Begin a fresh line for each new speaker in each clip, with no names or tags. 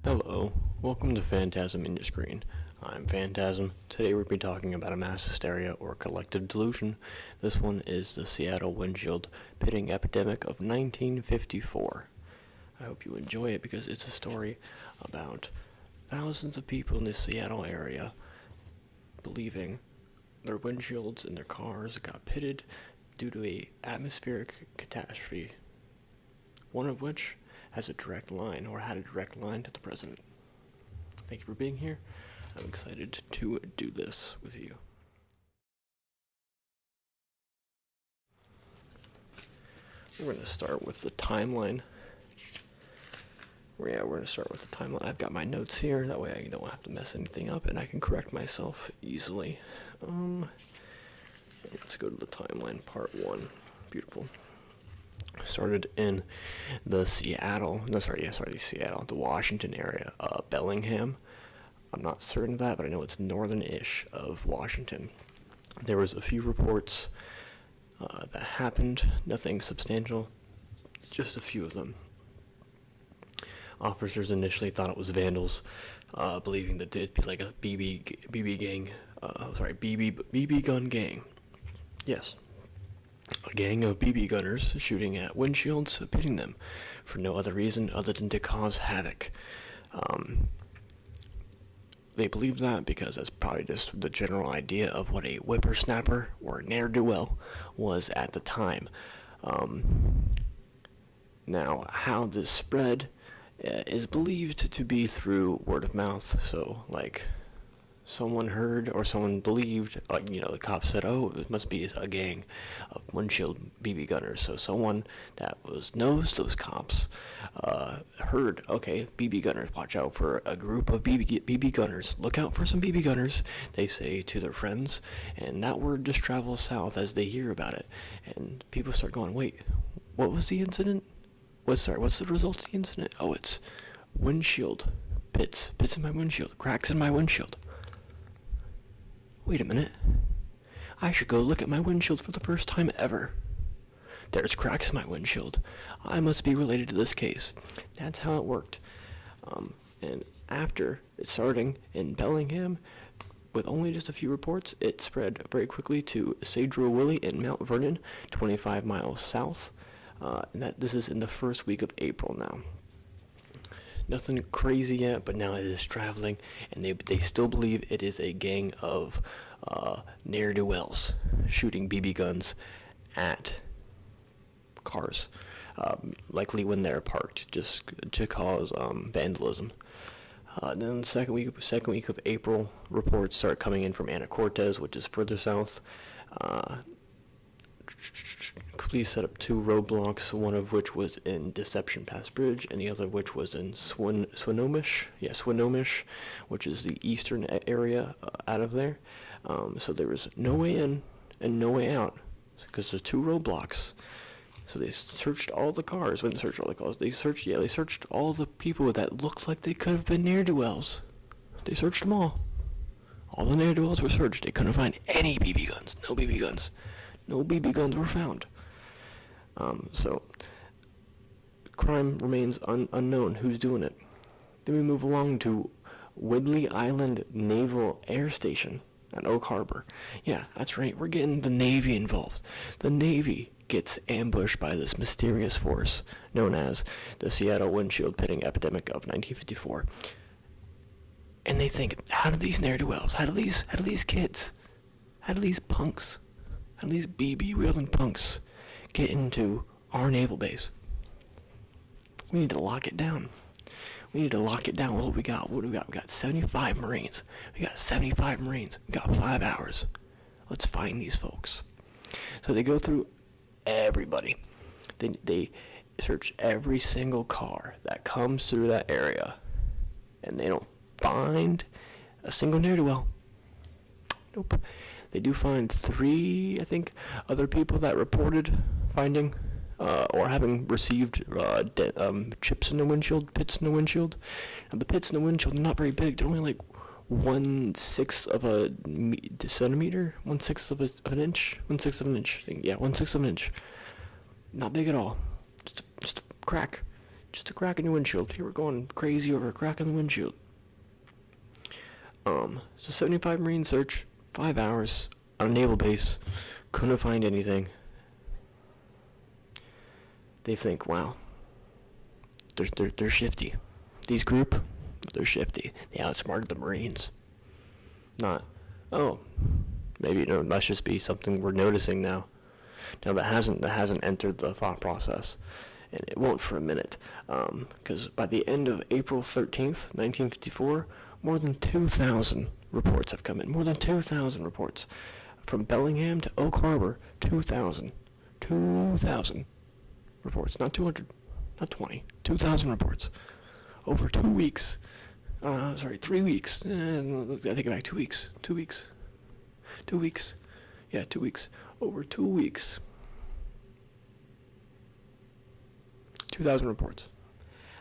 Hello, welcome to Phantasm in Your Screen. I'm Phantasm. Today we'll be talking about a mass hysteria or collective delusion. This one is the Seattle Windshield pitting epidemic of 1954. I hope you enjoy it because it's a story about thousands of people in the Seattle area believing their windshields in their cars got pitted due to a atmospheric catastrophe, one of which has a direct line, or had a direct line, to the president. Thank you for being here. I'm excited to do this with you. We're going to start with the timeline. We're going to start with the timeline. I've got my notes here, that way I don't have to mess anything up and I can correct myself easily. Let's go to the timeline, part 1. Beautiful. Started in the the Washington area, Bellingham. I'm not certain of that, but I know it's northern-ish of Washington. There was a few reports that happened, nothing substantial, just a few of them. Officers initially thought it was vandals, believing that it'd be like a BB gun gang. Yes. A gang of BB gunners shooting at windshields, pitting them for no other reason other than to cause havoc. They believe that because that's probably just the general idea of what a whippersnapper or ne'er-do-well was at the time. Now, how this spread is believed to be through word of mouth, so like someone heard or someone believed, the cops said, oh, it must be a gang of windshield BB gunners. So someone that knows those cops heard, okay, BB gunners, watch out for a group of BB gunners. Look out for some BB gunners, they say to their friends, and that word just travels south as they hear about it. And people start going, wait, what was the incident? What's the result of the incident? Oh, it's windshield pits in my windshield, cracks in my windshield. Wait a minute. I should go look at my windshield for the first time ever. There's cracks in my windshield. I must be related to this case. That's how it worked. And after it starting in Bellingham, with only just a few reports, it spread very quickly to Sadro-Willie in Mount Vernon, 25 miles south. And this is in the first week of April now. Nothing crazy yet, but now it is traveling, and they still believe it is a gang of ne'er-do-wells shooting BB guns at cars, likely when they're parked, just to cause vandalism. Then the second week of April, reports start coming in from Anacortes, which is further south. Police set up 2 roadblocks, one of which was in Deception Pass Bridge, and the other which was in Swinomish, which is the eastern area out of there. So there was no way in and no way out, because there's 2 roadblocks. So they searched all the cars. They searched all the people that looked like they could have been ne'er-do-wells. They searched them all. All the ne'er-do-wells were searched. They couldn't find any BB guns. No BB guns. No BB guns were found. So crime remains unknown. Who's doing it? Then we move along to Whidley Island Naval Air Station at Oak Harbor. Yeah, that's right. We're getting the Navy involved. The Navy gets ambushed by this mysterious force known as the Seattle Windshield Pitting Epidemic of 1954. And they think, how do these ne'er-do-wells, how do these kids, how do these punks, how do these BB-wielding punks get into our naval base? We need to lock it down. What do we got? We got 75 Marines. We got 5 hours. Let's find these folks. So they go through everybody. They search every single car that comes through that area, and they don't find a single ne'er-do-well. Nope. They do find 3, I think, other people that reported finding or having received chips in the windshield, pits in the windshield. Now, the pits in the windshield are not very big. They're only like 1/6 of a centimeter, 1/6 of an inch, 1/6 of an inch. Yeah, 1/6 of an inch. Not big at all. Just a crack. just a crack in your windshield. People were going crazy over a crack in the windshield. So 75 Marines search, 5 hours, on a naval base, couldn't find anything. They think, wow, they're shifty. These group, they're shifty. They outsmarted the Marines. Not, oh, maybe it must just be something we're noticing now. Now that hasn't entered the thought process, and it won't for a minute, because by the end of April 13th, 1954, more than 2,000 reports have come in. More than 2,000 reports. From Bellingham to Oak Harbor, 2,000. 2,000 reports. Not 200, not 20. 2,000 reports. Over 2 weeks. 3 weeks. I take it back, 2 weeks. 2 weeks. 2 weeks. Yeah, 2 weeks. Over 2 weeks. 2,000 reports.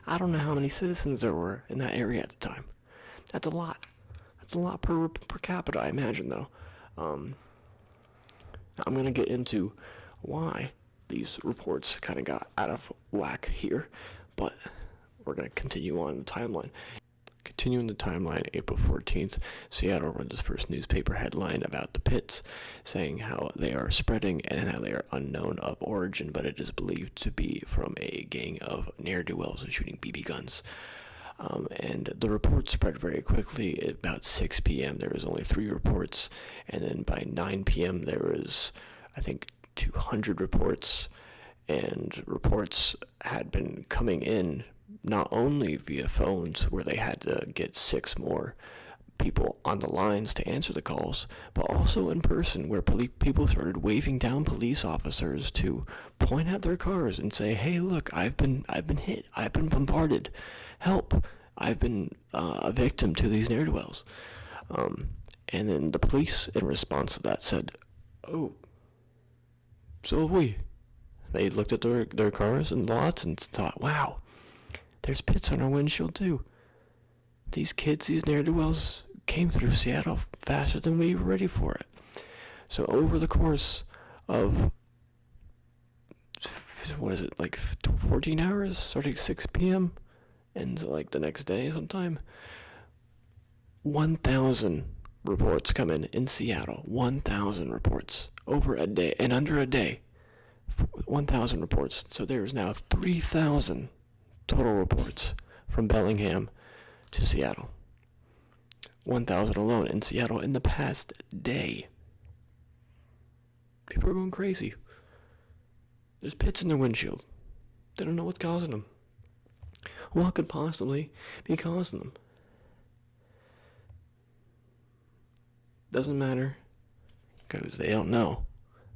I don't know how many citizens there were in that area at the time. That's a lot. That's a lot per capita, I imagine, though. I'm going to get into why these reports kind of got out of whack here, but we're going to continue on the timeline. Continuing the timeline, April 14th, Seattle runs its first newspaper headline about the pits, saying how they are spreading and how they are unknown of origin, but it is believed to be from a gang of ne'er-do-wells shooting BB guns. And the reports spread very quickly. At about 6 p.m. there was only 3 reports, and then by 9 p.m. there was, I think, 200 reports, and reports had been coming in not only via phones, where they had to get 6 more people on the lines to answer the calls, but also in person, where people started waving down police officers to point at their cars and say, "Hey, look, I've been hit, I've been bombarded, help, I've been a victim to these ne'er-do-wells." And then the police, in response to that, said, "Oh, so have we." They looked at their cars and lots and thought, "Wow, there's pits on our windshield too. These kids, these ne'er-do-wells, came through Seattle faster than we were ready for it." So over the course of, 14 hours, starting at 6 p.m., and like the next day sometime, 1,000 reports come in Seattle. 1,000 reports over a day, and under a day, 1,000 reports. So there's now 3,000 total reports from Bellingham to Seattle. 1,000 alone in Seattle in the past day. People are going crazy. There's pits in their windshield. They don't know what's causing them. What could possibly be causing them? Doesn't matter, because they don't know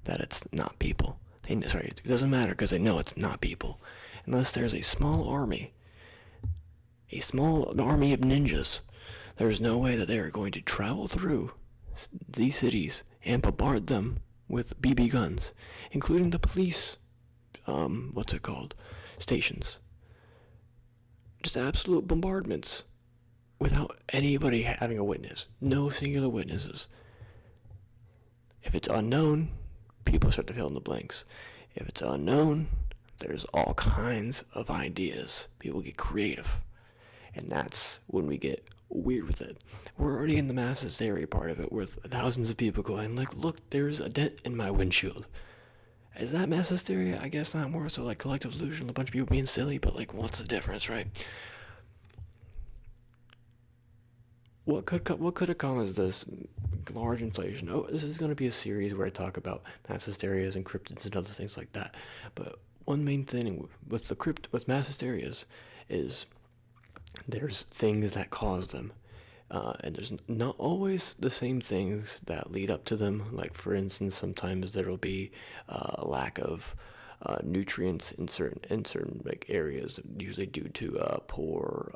that it's not people. It doesn't matter because they know it's not people. Unless there's a small army of ninjas, there's no way that they are going to travel through these cities and bombard them with BB guns, including the police, stations. Just absolute bombardments without anybody having a witness. No singular witnesses. If it's unknown, people start to fill in the blanks. If it's unknown, there's all kinds of ideas. People get creative. And that's when we get weird with it. We're already in the mass hysteria part of it, with thousands of people going, like, "Look, there's a dent in my windshield." Is that mass hysteria? I guess not. More so like collective delusion, a bunch of people being silly, but like, what's the difference, right? What could have caused this large inflation? Oh, this is going to be a series where I talk about mass hysterias and cryptids and other things like that. But one main thing with mass hysterias is there's things that cause them, and there's not always the same things that lead up to them. Like, for instance, sometimes there will be a lack of nutrients in certain like areas, usually due to poor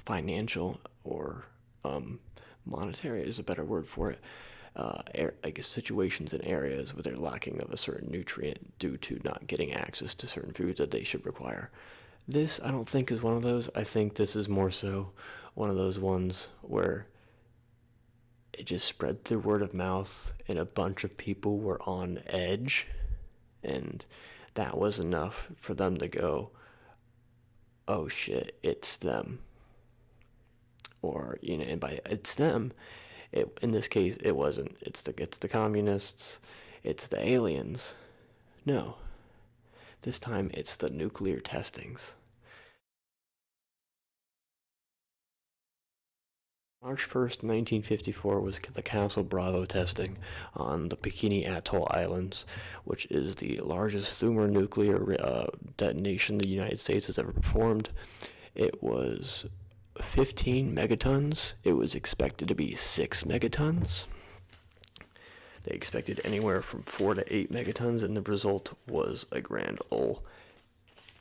financial or monetary is a better word for it. Situations in areas where they're lacking of a certain nutrient due to not getting access to certain foods that they should require. This, I don't think, is one of those. I think this is more so one of those ones where it just spread through word of mouth and a bunch of people were on edge, and that was enough for them to go, oh shit, it's them. Or, and by it's them, in this case, it wasn't. It's the communists, it's the aliens. No, this time it's the nuclear testings. March 1st, 1954 was the Castle Bravo testing on the Bikini Atoll Islands, which is the largest thermonuclear detonation the United States has ever performed. It was 15 megatons. It was expected to be 6 megatons. They expected anywhere from 4 to 8 megatons, and the result was a grand ol'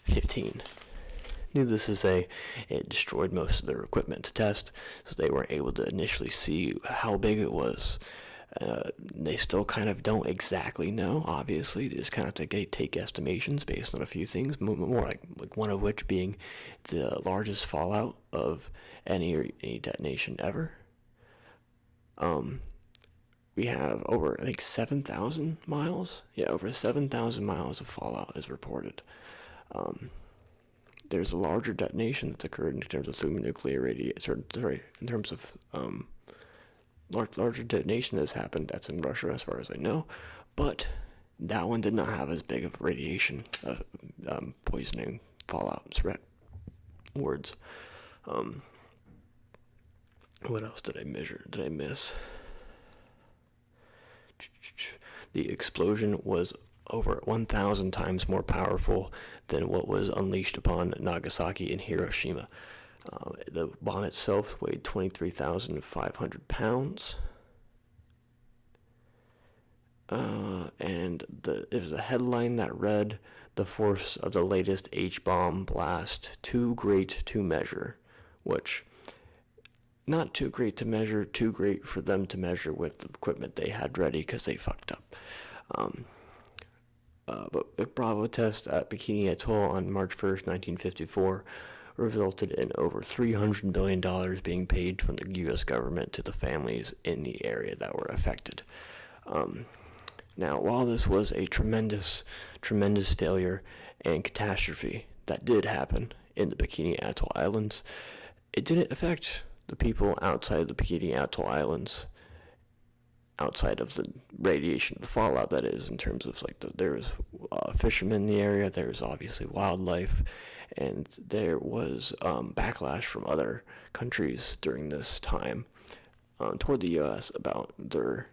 15. Needless to say, it destroyed most of their equipment to test, so they weren't able to initially see how big it was. They still kind of don't exactly know, obviously. They just kind of have to take estimations based on a few things, more like one of which being the largest fallout of any detonation ever. We have over, I think, 7,000 miles. Yeah, over 7,000 miles of fallout is reported. There's a larger detonation that's occurred in terms of thermonuclear radiation. Sorry, in terms of larger detonation that's happened. That's in Russia, as far as I know, but that one did not have as big of radiation, poisoning, fallout, threat. Words. What else did I measure? Did I miss? The explosion was over 1,000 times more powerful than what was unleashed upon Nagasaki and Hiroshima. The bomb itself weighed 23,500 pounds. And there was a headline that read, "The force of the latest H-bomb blast, too great to measure," which, not too great to measure, too great for them to measure with the equipment they had ready because they fucked up. But the Bravo test at Bikini Atoll on March 1st, 1954 resulted in over $300 billion being paid from the U.S. government to the families in the area that were affected. Now, while this was a tremendous failure and catastrophe that did happen in the Bikini Atoll Islands, it didn't affect the people outside the Bikini Atoll Islands, outside of the radiation, the fallout that is, in terms of there was fishermen in the area, there was obviously wildlife, and there was backlash from other countries during this time toward the U.S. about their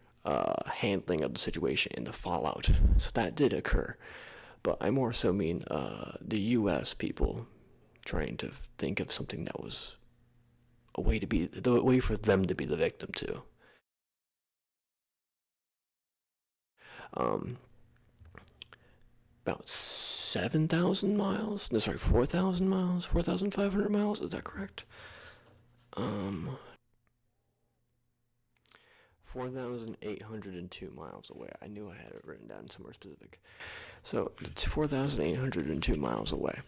handling of the situation and the fallout. So that did occur, but I more so mean the U.S. people trying to think of something that was a way for them to be the victim too. About 7,000 miles. No, sorry, 4,000 miles, 4,500 miles. Is that correct? 4,802 miles away. I knew I had it written down somewhere specific. So it's 4,802 miles away.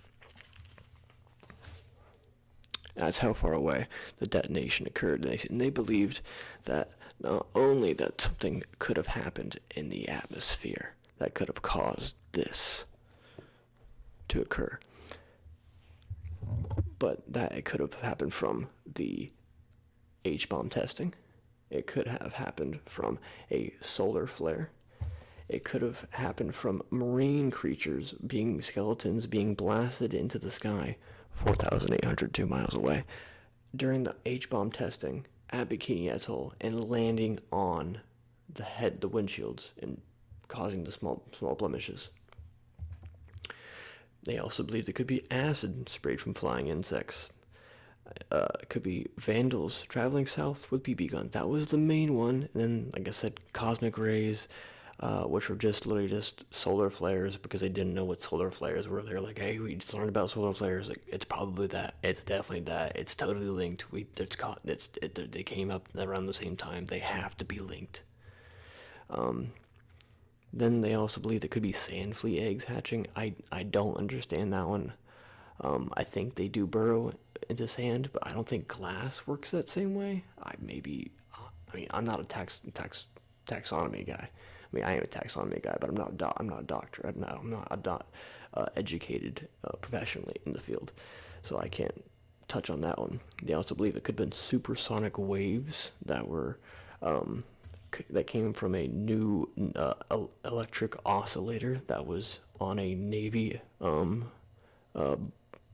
That's how far away the detonation occurred. And they believed that not only that something could have happened in the atmosphere that could have caused this to occur, but that it could have happened from the H-bomb testing. It could have happened from a solar flare. It could have happened from marine creatures skeletons being blasted into the sky 4,802 miles away during the H-bomb testing at Bikini Atoll and landing on the windshields, and causing the small blemishes. They also believed it could be acid sprayed from flying insects. It could be vandals traveling south with BB guns. That was the main one. And then, like I said, cosmic rays, which were literally just solar flares, because they didn't know what solar flares were. They were like, "Hey, we just learned about solar flares. Like, it's probably that. It's definitely that. It's totally linked. They came up around the same time. They have to be linked." Then they also believe it could be sand flea eggs hatching. I don't understand that one. I think they do burrow into sand, but I don't think glass works that same way. I'm not a taxonomy guy. I mean, I am a taxonomy guy, but I'm not a doctor. I'm not educated professionally in the field. so I can't touch on that one. They also believe it could have been supersonic waves that were that came from a new electric oscillator that was on a Navy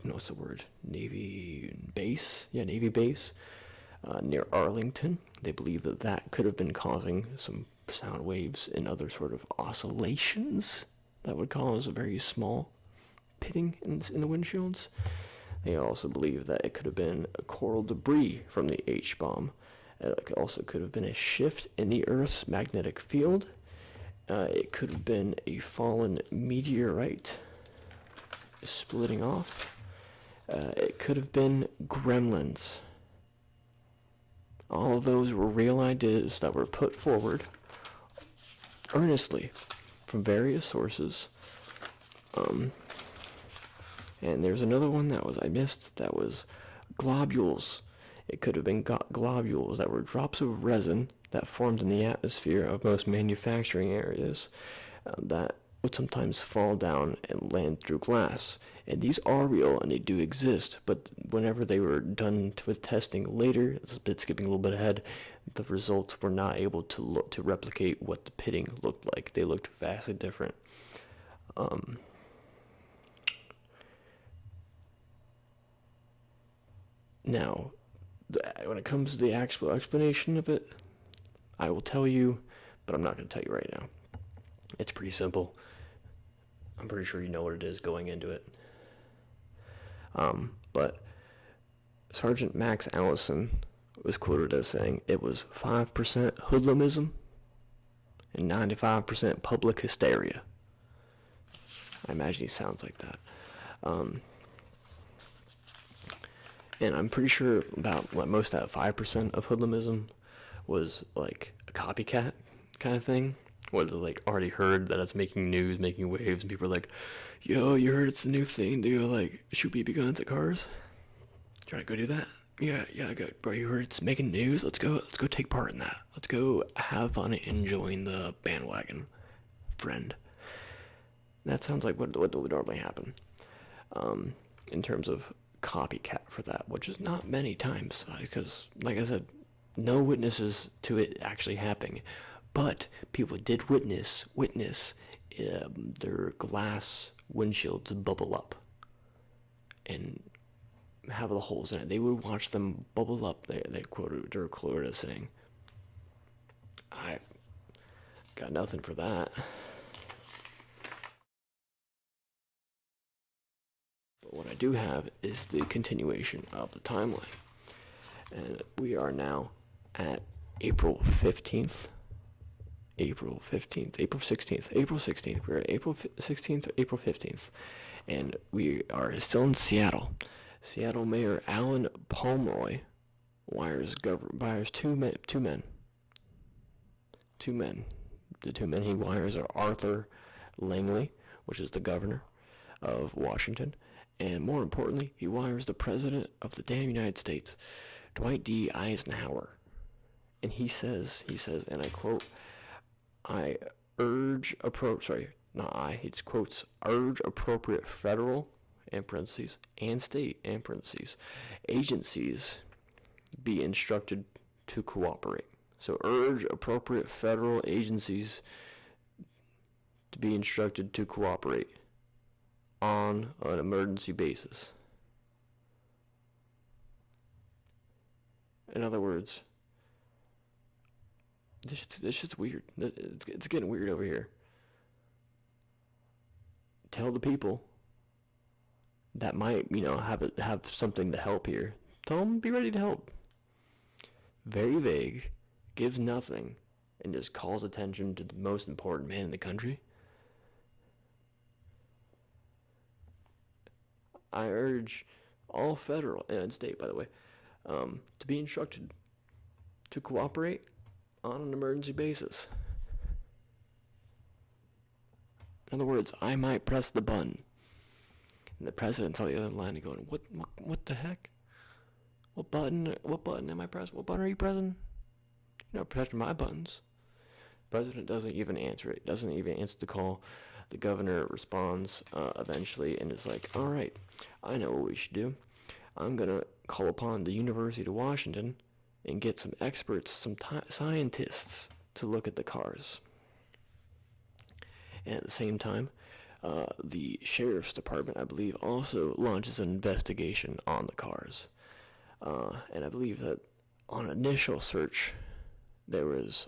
what's the word? Navy base? Yeah, Navy base near Arlington. They believe that that could have been causing some sound waves and other sort of oscillations that would cause a very small pitting in the windshields. They also believe that it could have been coral debris from the H-bomb. It also could have been a shift in the Earth's magnetic field. It could have been a fallen meteorite splitting off. It could have been gremlins. All of those were real ideas that were put forward earnestly from various sources. And there's another one that I missed, that was globules. It could have been globules that were drops of resin that formed in the atmosphere of most manufacturing areas that would sometimes fall down and land through glass. And these are real and they do exist, but whenever they were done with testing later, it's a bit skipping a little bit ahead, the results were not able to replicate what the pitting looked like. They looked vastly different. Now, when it comes to the actual explanation of it, I will tell you, but I'm not going to tell you right now. It's pretty simple. I'm pretty sure you know what it is going into it. But Sergeant Max Allison was quoted as saying it was 5% hoodlumism and 95% public hysteria. I imagine he sounds like that. And I'm pretty sure about most of that 5% of hoodlumism was like a copycat kind of thing. What like already heard that it's making news, making waves, and people are like, "Yo, you heard it's a new thing? Do you like shoot BB guns at cars? Trying to go do that? Yeah, I got, bro. You heard it's making news? Let's go take part in that. Let's go have fun and join the bandwagon, friend." That sounds like what would normally happen. In terms of copycat for that, which is not many times, because, like I said, no witnesses to it actually happening. But people did witness their glass windshields bubble up and have the holes in it. They would watch them bubble up. They were quoted as saying, "I got nothing for that." But what I do have is the continuation of the timeline, and we are now at April 15th. April 16th. We're at April 16th or April 15th. And we are still in Seattle. Seattle Mayor Alan Pomeroy wires two men. The two men he wires are Arthur Langley, which is the governor of Washington, and more importantly, he wires the president of the damn United States, Dwight D. Eisenhower. And he says, and I quote, "I urge he just quotes, urge appropriate federal, in parentheses, and state, in parentheses, agencies be instructed to cooperate." So urge appropriate federal agencies to be instructed to cooperate on an emergency basis. In other words, this shit's weird. It's getting weird over here. Tell the people that might, have something to help here. Tell them be ready to help. Very vague, gives nothing, and just calls attention to the most important man in the country. I urge all federal and state, by the way, to be instructed to cooperate on an emergency basis. In other words, I might press the button, and the president's on the other line going, "What the heck? What button am I pressing? What button are you pressing? You're not pressing my buttons." The president doesn't even answer it. Doesn't even answer the call. The governor responds eventually and is like, "All right, I know what we should do. I'm gonna call upon the University of Washington and get some experts, some scientists to look at the cars. And at the same time, the sheriff's department, I believe, also launches an investigation on the cars. And I believe that on initial search, there was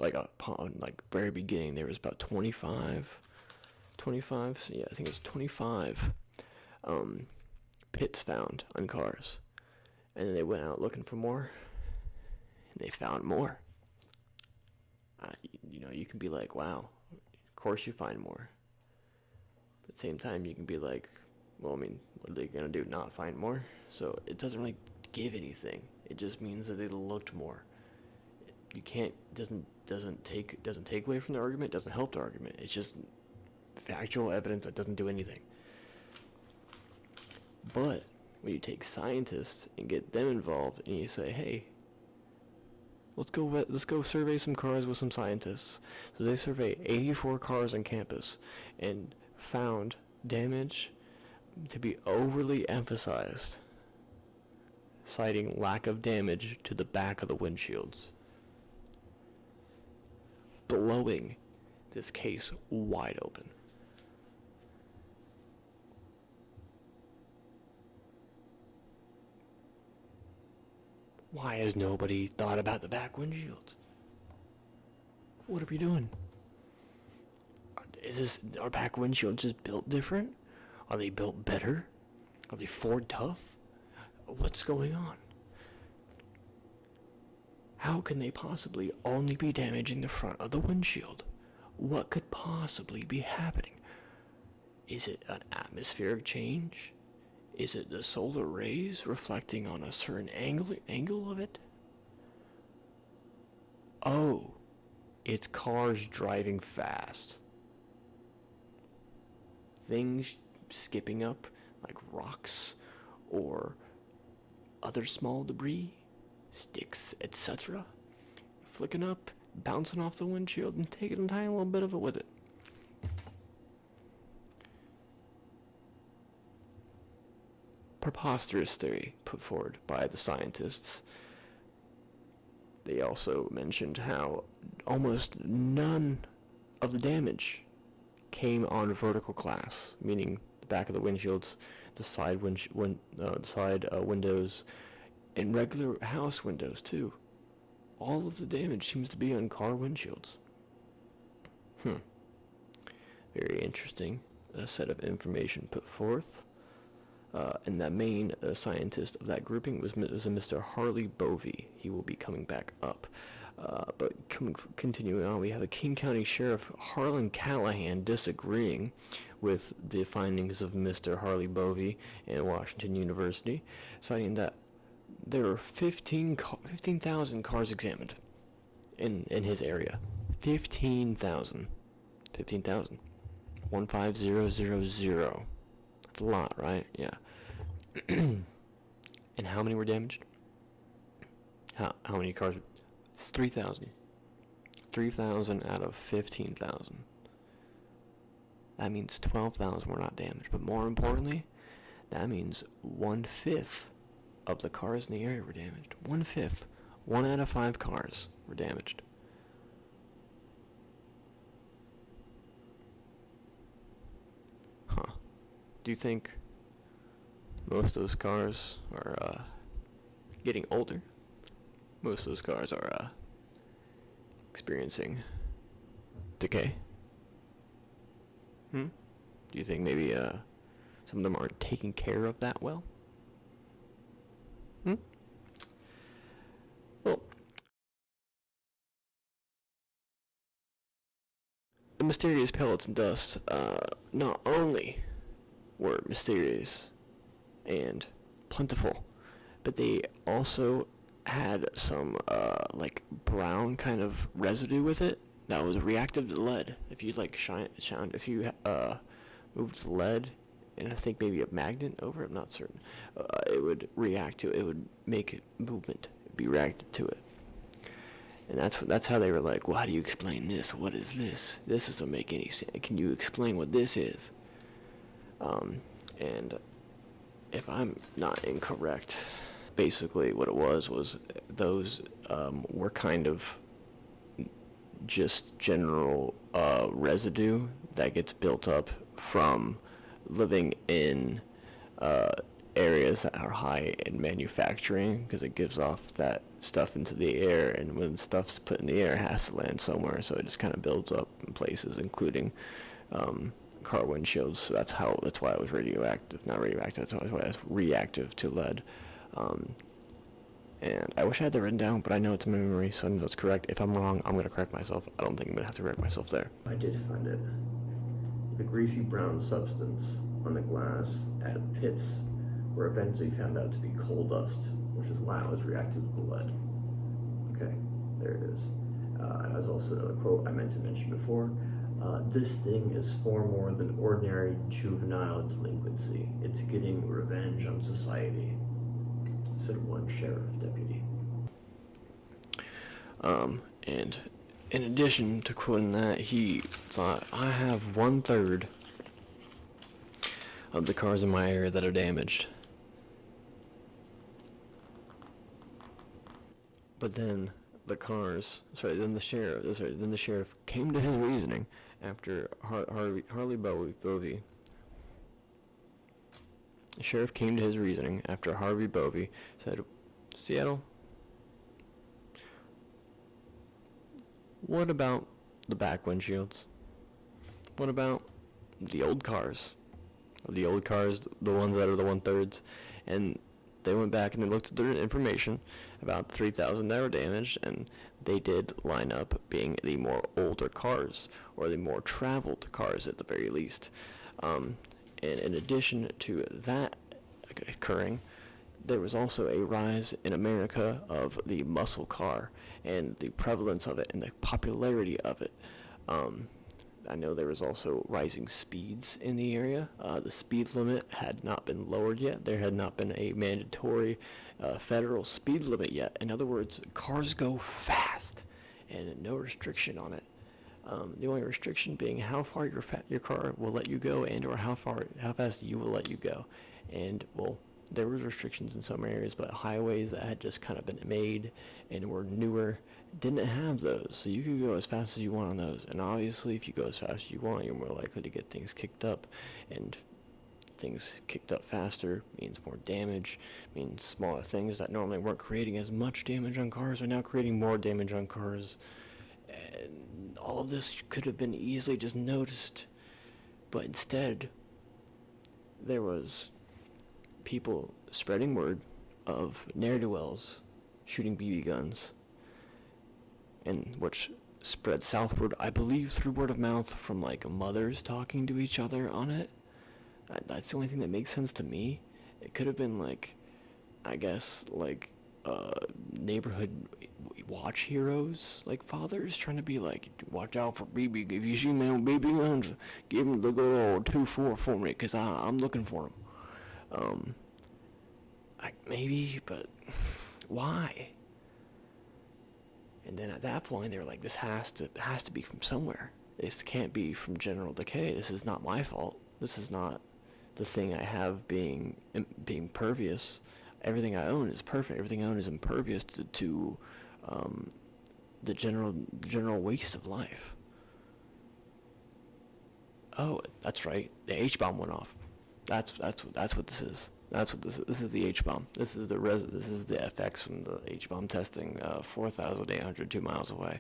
very beginning, there was about 25. So yeah, I think it was 25 pits found on cars. And then they went out looking for more, and they found more. You can be like, wow, of course you find more. But at the same time, you can be like, well, I mean, what are they gonna do, not find more? So it doesn't really give anything. It just means that they looked more. You can't, doesn't take away from the argument, doesn't help the argument. It's just factual evidence that doesn't do anything. But when you take scientists and get them involved, and you say, hey, let's go survey some cars with some scientists. So they survey 84 cars on campus and found damage to be overly emphasized, citing lack of damage to the back of the windshields, blowing this case wide open. Why has nobody thought about the back windshield? What are we doing? Are back windshields just built different? Are they built better? Are they Ford tough? What's going on? How can they possibly only be damaging the front of the windshield? What could possibly be happening? Is it an atmospheric change? Is it the solar rays reflecting on a certain angle of it? Oh, it's cars driving fast. Things skipping up like rocks or other small debris, sticks, etc. Flicking up, bouncing off the windshield and taking a tiny little bit of it with it. Preposterous theory put forward by the scientists. They also mentioned how almost none of the damage came on vertical glass, meaning the back of the windshields, the side windows, and regular house windows too. All of the damage seems to be on car windshields. Very interesting set of information put forth. And the main scientist of that grouping was a Mr. Harley Bovey. He will be coming back up. But continuing on, we have a King County Sheriff Harlan Callahan disagreeing with the findings of Mr. Harley Bovey and Washington University, citing that there were 15,000 cars examined in his area. 15,000. 15,000. 15000. That's a lot, right? Yeah. And how many were damaged? How many cars? 3,000. 3,000 out of 15,000. That means 12,000 were not damaged. But more importantly, that means 1/5 of the cars in the area were damaged. 1/5. 1 out of 5 cars were damaged. Huh. Do you think most of those cars are getting older? Most of those cars are experiencing decay. Do you think maybe some of them aren't taking care of that well? Well, the mysterious pellets and dust not only were mysterious and plentiful, but they also had some brown kind of residue with it that was reactive to lead. If you if you moved lead and I think maybe a magnet over it, I'm not certain, it would react to it. It would make it movement, be reacted to it. And that's how they were like, well, how do you explain this? What is this? This doesn't make any sense. Can you explain what this is? And if I'm not incorrect, basically what it was those were kind of just general residue that gets built up from living in areas that are high in manufacturing, because it gives off that stuff into the air, and when stuff's put in the air, it has to land somewhere, so it just kind of builds up in places, including car windshields. So that's why it was radioactive, not radioactive. That's why it's reactive to lead. And I wish I had that written down, but I know it's in my memory, so I know that's correct. If I'm wrong, I'm going to correct myself. I don't think I'm going to have to correct myself there. I did find it. The greasy brown substance on the glass at pits were eventually found out to be coal dust, which is why it was reactive with the lead. Okay, there it is. As also another quote I meant to mention before. This thing is far more than ordinary juvenile delinquency. It's getting revenge on society, said one sheriff deputy. And in addition to quoting that, he thought, I have 1/3 of the cars in my area that are damaged. But then the sheriff came to his reasoning after Harley Bovey. The sheriff came to his reasoning after Harvey Bovey said, Seattle, what about the back windshields? What about the old cars? The old cars, the ones that are the 1/3, and they went back and they looked at their information, about 3,000 that were damaged, and they did line up being the more older cars, or the more traveled cars at the very least. And in addition to that occurring, there was also a rise in America of the muscle car, and the prevalence of it and the popularity of it. I know there was also rising speeds in the area. The speed limit had not been lowered yet. There had not been a mandatory federal speed limit yet. In other words, cars go fast, and no restriction on it. The only restriction being how far your car will let you go, and or how fast you will let you go. And well, there was restrictions in some areas, but highways that had just kind of been made and were newer didn't have those, so you could go as fast as you want on those. And obviously, if you go as fast as you want, you're more likely to get things kicked up, and things kicked up faster means more damage, means smaller things that normally weren't creating as much damage on cars are now creating more damage on cars. And all of this could have been easily just noticed, but instead there was people spreading word of ne'er-do-wells shooting BB guns, and which spread southward, I believe, through word of mouth from like mothers talking to each other on it. That's the only thing that makes sense to me. It could have been like, I guess, like neighborhood watch heroes, like fathers trying to be like, watch out for BB. If you see me on BB guns, give him the good old 2-4 for me, cause I'm looking for him. Maybe, but why? And then at that point, they were like, this has to be from somewhere. This can't be from general decay. This is not my fault. This is not the thing I have being pervious. Everything I own is perfect. Everything I own is impervious to the general waste of life. Oh, that's right. The H-bomb went off. That's what this is. That's what this is. This is the H-bomb. This is the effects from the H-bomb testing. 4,802 miles away.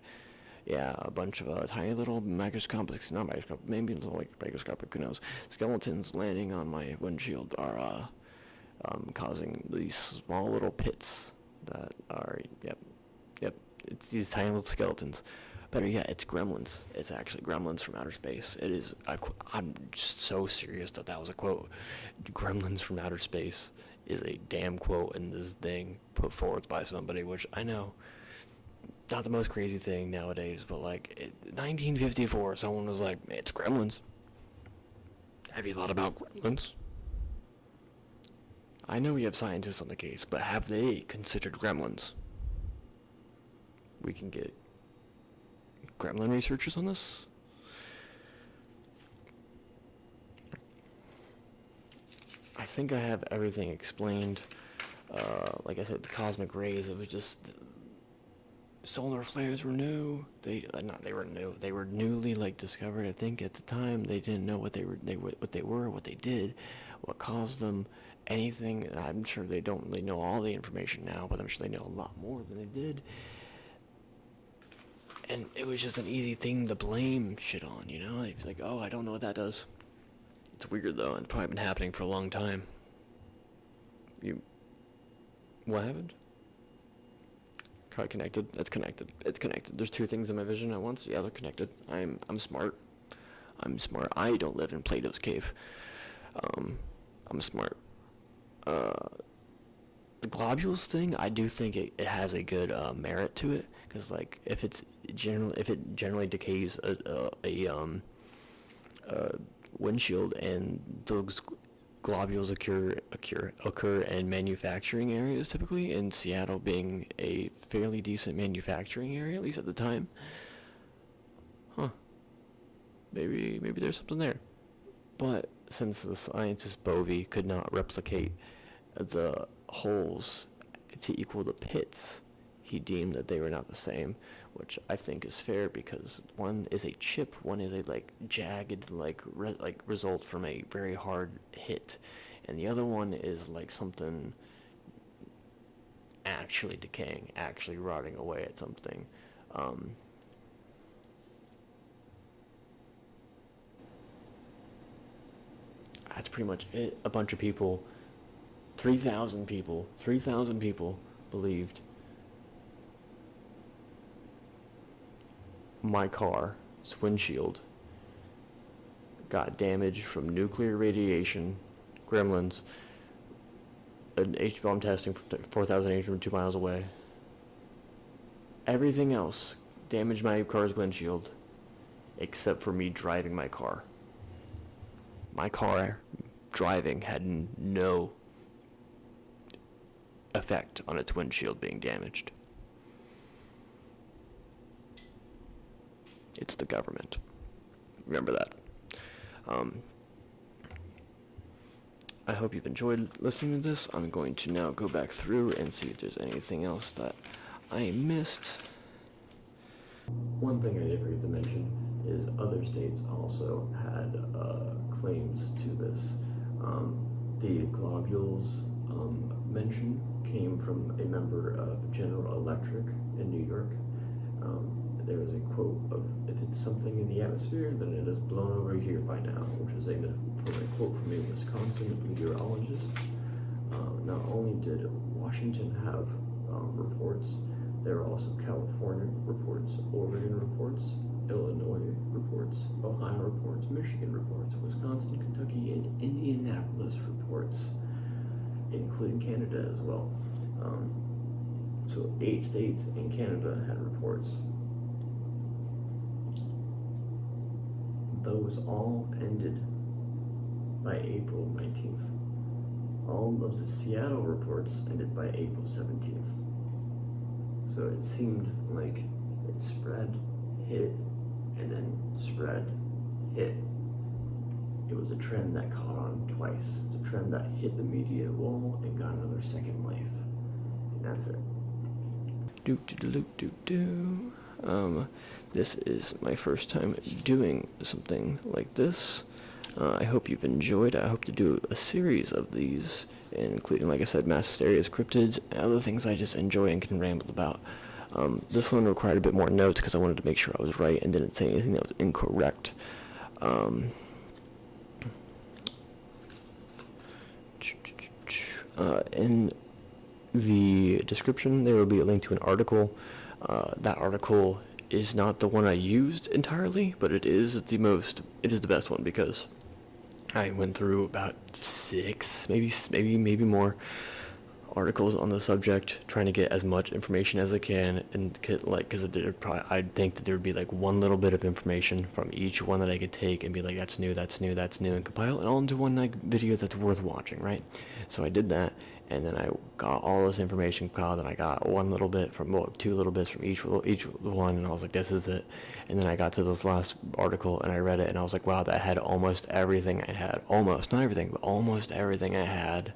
Yeah, a bunch of tiny little microscopic, not microscopic, maybe little like microscopic, who knows, skeletons landing on my windshield are causing these small little pits that are, yep, it's these tiny little skeletons. Better yet, it's gremlins. It's actually gremlins from outer space. It is, I'm just so serious that was a quote. Gremlins from outer space is a damn quote in this thing put forth by somebody, which I know, not the most crazy thing nowadays, but like, 1954, someone was like, it's gremlins. Have you thought about gremlins? I know we have scientists on the case, but have they considered gremlins? We can get gremlin researchers on this? I think I have everything explained. Like I said, the cosmic rays, it was just solar flares were new. They were new. They were newly like discovered. I think at the time they didn't know what they were, what they did, what caused them, anything. I'm sure they don't really know all the information now, but I'm sure they know a lot more than they did. And it was just an easy thing to blame shit on, you know? It's like, oh, I don't know what that does. It's weird though, and it's probably been happening for a long time. What happened? Probably connected. It's connected. It's connected. There's two things in my vision at once. Yeah, they're connected. I'm smart. I'm smart. I don't live in Plato's cave. I'm smart. The globules thing, I do think it has a good merit to it, because like if it generally decays a windshield, and those globules occur in manufacturing areas, typically, in Seattle being a fairly decent manufacturing area, at least at the time. Maybe there's something there. But since the scientist Bovey could not replicate the holes to equal the pits, he deemed that they were not the same, which I think is fair, because one is a chip, one is a like jagged result from a very hard hit, and the other one is like something actually decaying, actually rotting away at something. That's pretty much it. A bunch of people, 3,000 people believed my car's windshield got damaged from nuclear radiation, gremlins, an H-bomb testing from 4,000 acres from 2 miles away. Everything else damaged my car's windshield, except for me driving my car. My car driving had no effect on its windshield being damaged. It's the government. Remember that. I hope you've enjoyed listening to this. I'm going to now go back through and see if there's anything else that I missed. One thing I did forget to mention is other states also had claims to this. The globules mention came from a member of General Electric in New York. There was a quote of, "If it's something in the atmosphere, then it is blown over here by now," which was a quote from a Wisconsin meteorologist. Not only did Washington have reports, there were also California reports, Oregon reports, Illinois reports, Ohio reports, Michigan reports, Wisconsin, Kentucky, and Indianapolis reports, including Canada as well. So 8 states and Canada had reports. Those all ended by April 19th. All of the Seattle reports ended by April 17th. So it seemed like it spread, hit, and then spread, hit. It was a trend that caught on twice. It's a trend that hit the media wall and got another second life. And that's it. This is my first time doing something like this. I hope you've enjoyed. I hope to do a series of these, including, like I said, mass hysterias, cryptids, and other things I just enjoy and can ramble about. This one required a bit more notes because I wanted to make sure I was right and didn't say anything that was incorrect. In the description, there will be a link to an article. That article is not the one I used entirely, but it is the best one, because I went through about 6, maybe more articles on the subject, trying to get as much information as I can, and get, like, because I'd think that there would be like one little bit of information from each one that I could take and be like, that's new, that's new, that's new, and compile it all into one like video that's worth watching, right? So I did that, and then I got all this information compiled, and I got one little bit from, well, two little bits from each one, and I was like, this is it. And then I got to this last article, and I read it, and I was like, wow, that had almost everything I had. Almost, not everything, but almost everything I had.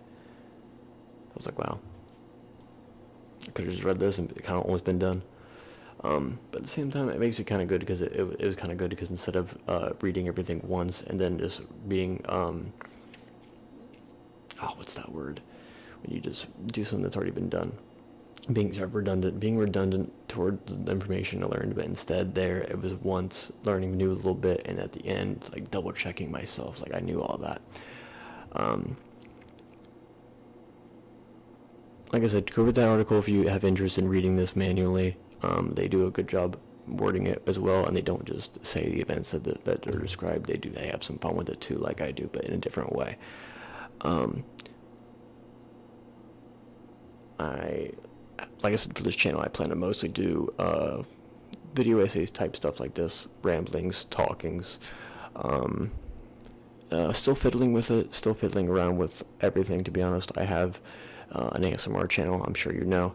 I was like, wow. I could have just read this and it kind of almost been done. But at the same time, it makes me kind of good because it was kind of good because instead of reading everything once and then just being, what's that word? When you just do something that's already been done. Being redundant toward the information I learned, but instead there, it was once learning new a little bit, and at the end, like, double checking myself, like I knew all that. Like I said, go read that article if you have interest in reading this manually. They do a good job wording it as well, and they don't just say the events that are described. They have some fun with it too, like I do, but in a different way. Like I said, for this channel, I plan to mostly do video essays type stuff like this, ramblings, talkings. Still fiddling with it, still fiddling around with everything, to be honest. I have an ASMR channel, I'm sure you know,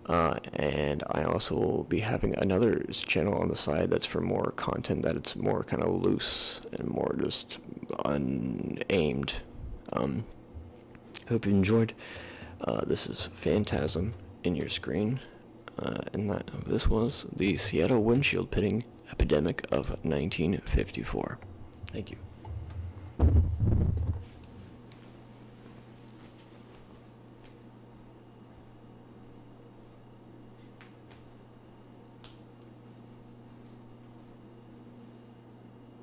and I also will be having another channel on the side that's for more content that it's more kind of loose and more just unaimed. Hope you enjoyed. This is Phantasm in your screen, and this was the Seattle windshield pitting epidemic of 1954. Thank you.